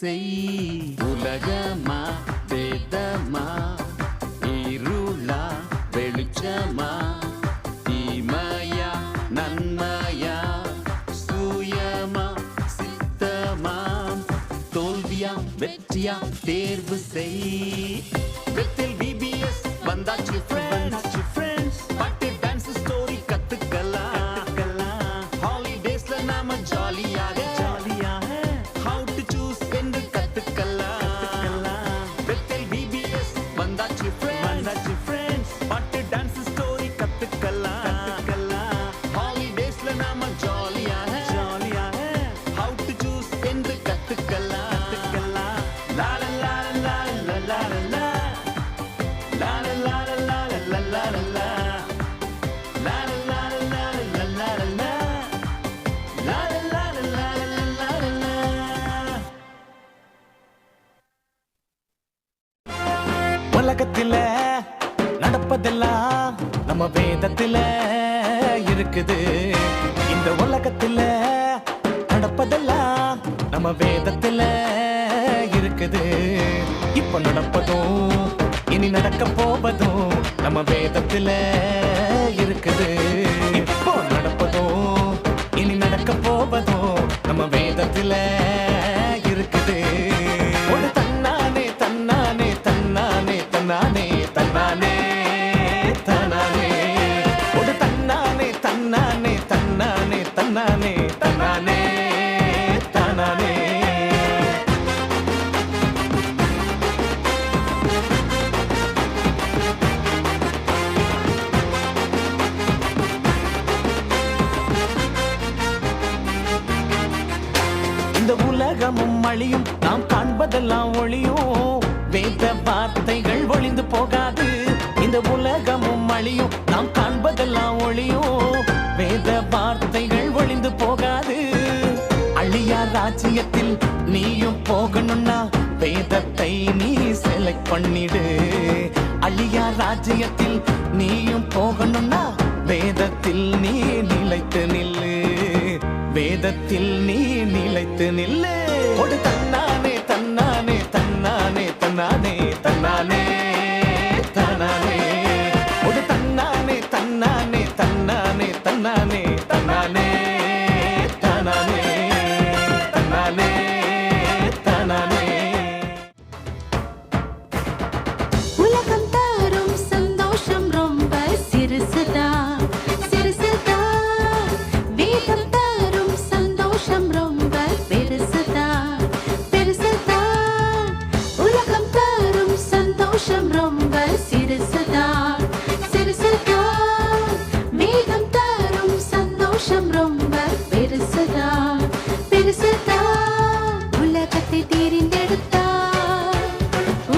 செய். உலகமா வேதமா இருளா வெளிச்சமா தீமையா நன்மையா சுயமா சித்தமா தோல்வியா வெற்றியா தேர்வு செய். வெத்தில் VBS வந்தாச்சு ஃப்ரெண்ட்ஸ். பாட்டு டான்ஸ் ஸ்டோரி கத்துக்கலாம். ஹாலிடேஸ்ல நாம ஜாலியாக how to choose என்று கத்துக்கலாம். வெத்தில் VBS வந்தாச்சு ஃப்ரெண்ட்ஸ். பாட்டு டான்ஸ் ஸ்டோரி கத்துக்கலாம். ஹாலிடேஸ்ல நாம ஜாலியாக how to choose என்று கத்துக்கலாம். லா லா லா லா லா லா லா லா லா லா லா லா லா லா லா உலகத்தில நடப்பதெல்லாம் நம்ம வேதத்தில இருக்குது. இந்த உலகத்தில நடப்பதெல்லாம் நம்ம வேதத்தில இருக்குது. இப்ப நடப்பதும் இனி நடக்க போவதும் நம்ம வேதத்தில இருக்குது. இப்போ நடப்பதும் இனி நடக்க போவதும் நம்ம வேதத்தில இருக்குது. ஒரு தன்னானே தன்னானே தன்னானே தன்னானே தன்னானே தன்னானே ஒரு தன்னானே தன்னானே தன்னானே தன்னானே தன்னானே தன்னானே. இந்த உலகமும் அழியும், நாம் காண்பதெல்லாம் ஒளியும், வேத வார்த்தைகள் ஒளிந்து போகாது. இந்த உலகமும் அழியும், நாம் காண்பதெல்லாம் ஒளியும், வேத வார்த்தைகள் ஒளிந்து போகாது. அழியா ராஜ்யத்தில் நீயும் போகணும்னா வேதத்தை நீ செலக்ட் பண்ணிடு. அழியா ராஜ்யத்தில் நீயும் போகணும்னா வேதத்தில் நீ நிலைத்து நில்லு. வேதத்தில் நீ நிலைத்து நில்லு. ஒரு தன்னானே தன்னானே தன்னானே தன்னானே தன்னானே தன்னானே ஒரு தன்னானே தன்னானே தன்னானே தன்னானே தன்னானே தன்னானே தன்னானே தன்னானே. உலகம் தரும் சந்தோஷம் ரொம்ப சிறுசுதான் சிறுசுதான். வேதம் தரும் சந்தோஷம் ரொம்ப பெருசுதான் பெருசுதான். உலகம் தரும் சந்தோஷம் ரொம்ப சிறுசுதான் சிறுசுதான். வேதம் தரும் சந்தோஷம் ரொம்ப பெருசுதான் பெருசுதான். உலகத்தை தெரிந்தெடுத்தார்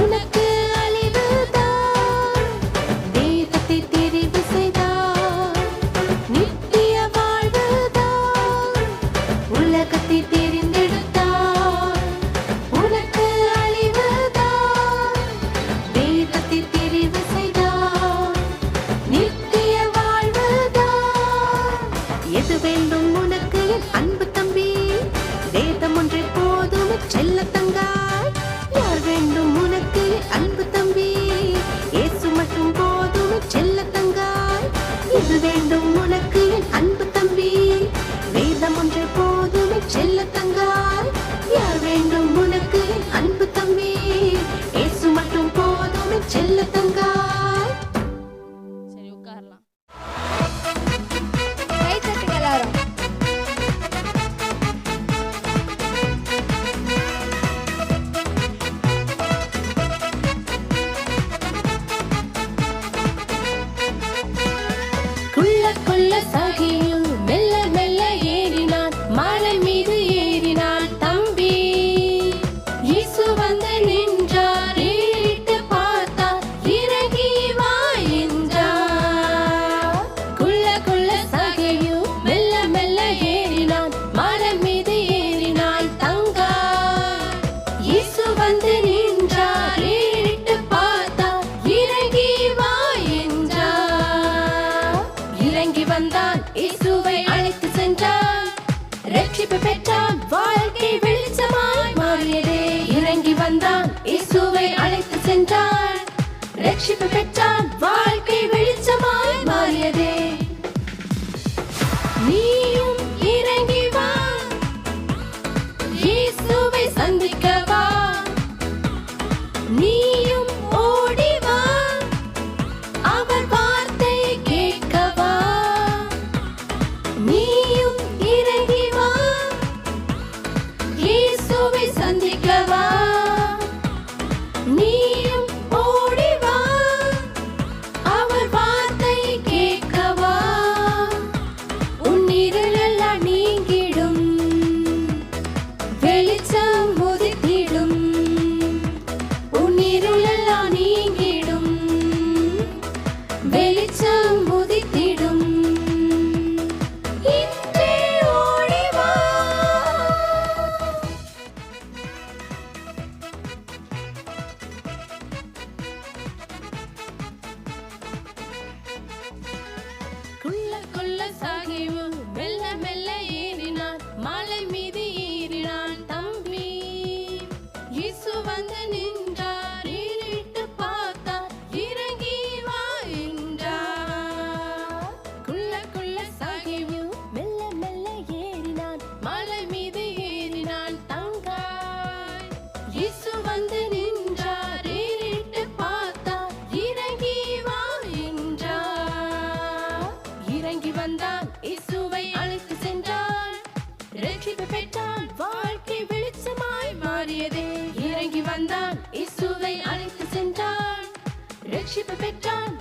உனக்கு அழிவுதான். வேதத்தை தெரிவு செய்தார் நித்திய வாழ்வுதான். உலகத்தை தெரிந்தெடுத்தார் உனக்கு அழிவுதான். வேதத்தை தெரிவு செய்தார் நித்திய வாழ்வுதான். எது வேண்டும் உனக்கு என் அன்பு தம்பி? வேதம் ஒன்றே போதும் செல்ல தங்காய். யார் வேண்டும் உனக்கு அன்பு தம்பி? இயேசு மட்டும் போதும் செல்ல தங்காய். இது வேண்டும் உனக்கு என் அன்பு தம்பி? வேதம் ஒன்றே போதும் செல்ல தங்காய். யார் வேண்டும் உனக்கு என் அன்பு தம்பி? இயேசு மட்டும் போதும் செல்ல தங்காய். சரி உட்காரலாம். கை தட்டுங்க எல்லாரும். குள்ள குள்ள சகியும் மெல்ல மெல்ல ஏறினான். மலை மீது ஏறினான் தம்பி. இயேசு வந்து நின்றார். ஏறிட்டு பார்த்தார். இறங்கி வா என்றார். குள்ள குள்ள சகியும் மெல்ல மெல்ல ஏறினான். மலை மீது ஏறினான் தங்கா. இயேசு வந்து நின்றார். ஏறிட்டு பார்த்தார். இறங்கி வா என்றார். இறங்கி வந்தான். இயேசுவை அழைத்து சென்றான். ரட்சிப்பு பெற்றான். வாழ்க்கை வெளிச்சமாய் மாறியதே. இறங்கி வந்தான் இயேசுவை அழைத்து சென்றான் ரட்சிப்பு பெற்றான் வாழ்க்கை வெளிச்சமாய் மாறியதே நீயும் இறங்கி வா இயேசுவை சந்திக்க வா நீயும் ஓடி வா அவர் வார்த்தையை கேட்க வா நீயும் இறங்கி வா இயேசுவை சந்திக்க வா நீயும் ஓடி வா அவர் வார்த்தையை கேட்க வா உன் இருளெல்லாம் நீங்கிடும் வெளிச்சம் உதித்திடும் உன் இருளெல்லாம் நீங்கிடும் வெளிச்சம் உதித்திடும் இன்றே ஓடி வா குள்ள சாகிவு மெல்ல மெல்ல ஏறினான் மலை மீது ஏறினான் தம்பி இயேசு வந்து நின்றார் ஏறிட்டு பார்த்தார் இறங்கி வா என்றார் குள்ள சாகிவு மெல்ல மெல்ல ஏறினான் மலை மீது ஏறினான் தங்காய் இயேசு வந்து நின்றார் ஏறிட்டு பார்த்தார் இறங்கி வா என்றார் இறங்கி வந்தான் இயேசுவை அழைத்து சென்றான் ரட்சிப்பு பெற்றான் வாழ்க்கை வெளிச்சமாய் மாறியதே இறங்கி வந்தான் இயேசுவை அழைத்து சென்றான் ரட்சிப்பு பெற்றான்